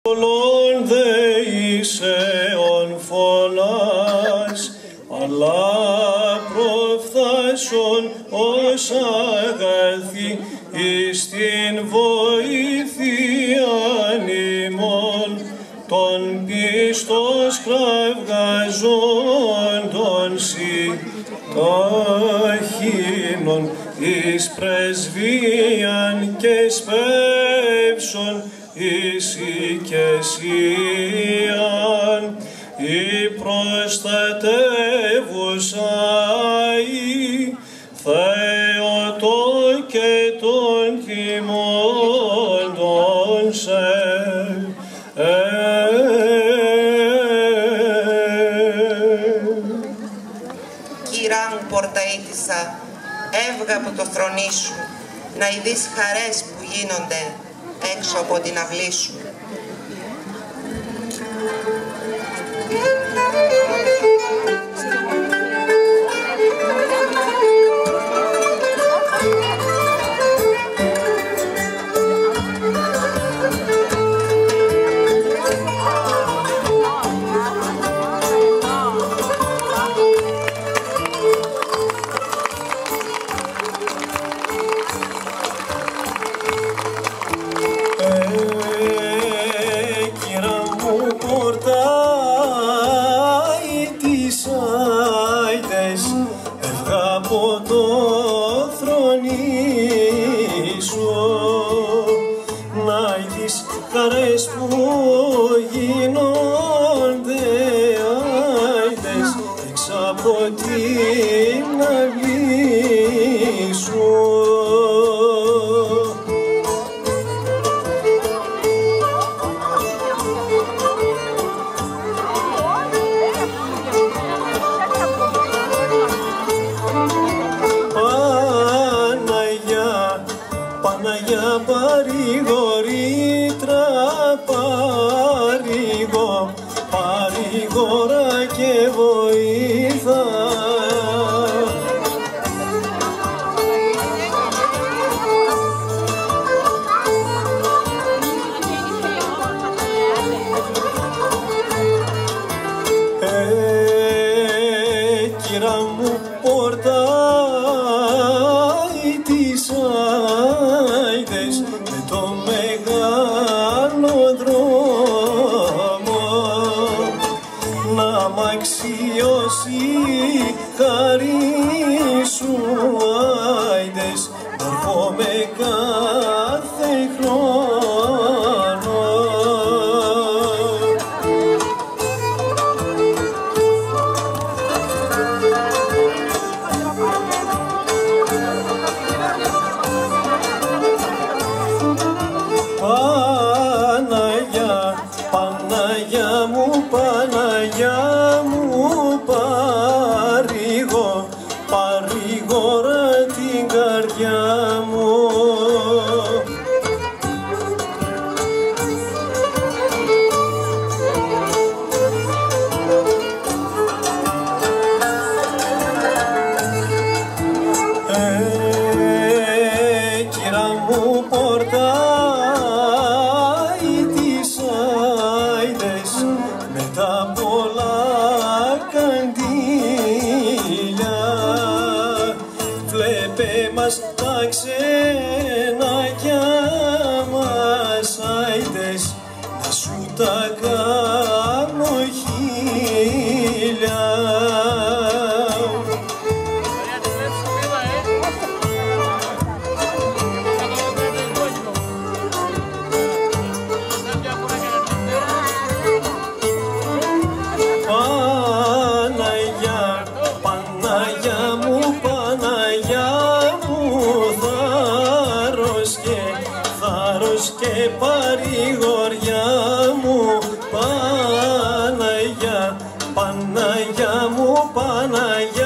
Όλων δεήσεων φωνάς, αλλά προφθάσεων ως αγαθή εις την βοήθειαν ημών, των πίστος κραυγαζόντων ταχύνων εις πρεσβείαν και σπεύσον εις οικεσίαν, η προστατεύουσα η Θεοτό και των τιμώντων σε. Κυρά μου πορταΐτισσα, έβγα από το θρονί σου, να ειδείς χαρές που γίνονται έξω από την αυλή σου. Από το θρονί σου, να ειδείς χαρές που γίνονται άηδες έξω από την αυλή σου. Παναγιά παρηγορήτρα, παρηγορά και βοήθα. Κυρά μου πορταΐτισσα, με το μεγάλο δρόμο να μ' αξιώσει χαρί σου, άηδες να έρχομαι κάθε χρόνο. Παναγιά μου, παρηγορά την καρδιά μου. Κυρά μου πορταΐτισσα, με τα πολλά καντήλια, βλέπε μας τα ξενάκια μας, άηδες να σου τα κάνω χίλια. Θάρρος και παρηγοριά μου, Παναγιά, Παναγιά μου, Παναγιά.